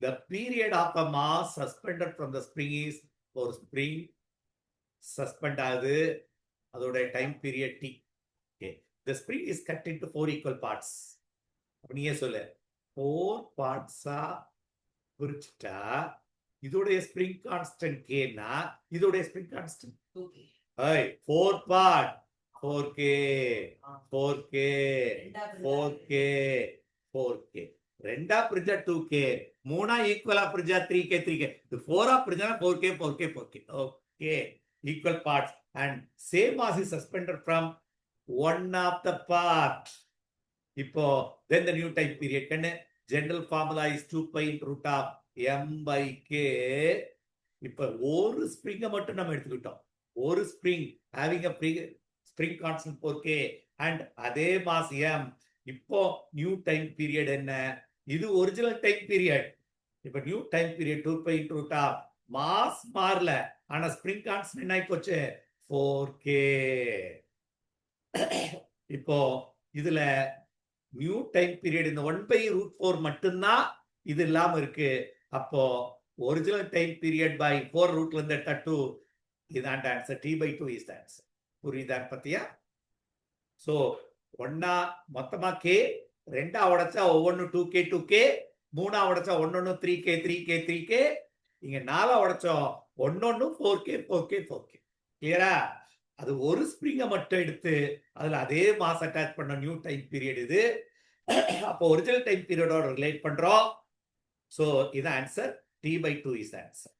The period of a mass suspended from the spring is ஒரு spring suspend ஆகுது, அதோட time period t. Okay. The spring is cut into 4 equal parts. நீயே சொல்லு, 4 பார்ட்ஸா பிரிச்சுட்டா இதோடைய spring constant கேனா இதோடைய spring constant 4 part 4k 4k 4k 4k ரெண்டா பிரிச்சா 2k, மூணா ஈக்குவலா பிரிச்சா 3k 3k, இது 4ஆ பிரிச்சா 4k 4k 4k. Okay, equal parts and same mass is suspended from one of the part. இப்போ then the new time period கண்ணு general formula is 2 pi root of m by k. இப்போ ஒரு ஸ்ப்ரிங்க மட்டும் நம்ம எடுத்துக்கிட்டோம், ஒரு spring having a spring constant 4k and அதே mass m. இப்போ நியூ டைம் பீரியட் என்ன, இது ஒரிஜினல் டைம் பீரியட். இப்போ new time period 2 pi root of mass மாறல, ஆனா ஸ்ப்ரிங் கான்ஸ்டன்ட் என்ன ஆயிப்போச்சு 4k. இப்போ இதுல நியூ டைம் பீரியட் இந்த 1/√4 மட்டும்தான் இது இல்லாம இருக்கு. அப்போ ஒரிஜினல் டைம் பீரியட் பை 4 ரூட்ல இருந்து எடுத்தா 2, இதான் answer. t/2 is the answer. புரியுதா பத்தியா? சோ ஒன்னா மொத்தமா k, ரெண்டா உடைச்சா ஒவ்வொன்னு 2k 2k, மூணா உடைச்சா ஒன்னொன்னு 3k 3k 3k, இங்க நாலா உடைச்சோம் ஒன்னொன்னு 4k 4k 4k. கிளியரா? அது ஒரு ஸ்ப்ரிங்க மட்டும் எடுத்து அதுல அதே மாஸ் அட்டாச் பண்ண நியூ டைம் பீரியட் இது. அப்போ ஒரிஜினல் டைம் பீரியடோட ரிலேட் பண்றோம். சோ இது ஆன்சர், t/2 இஸ் ஆன்சர்.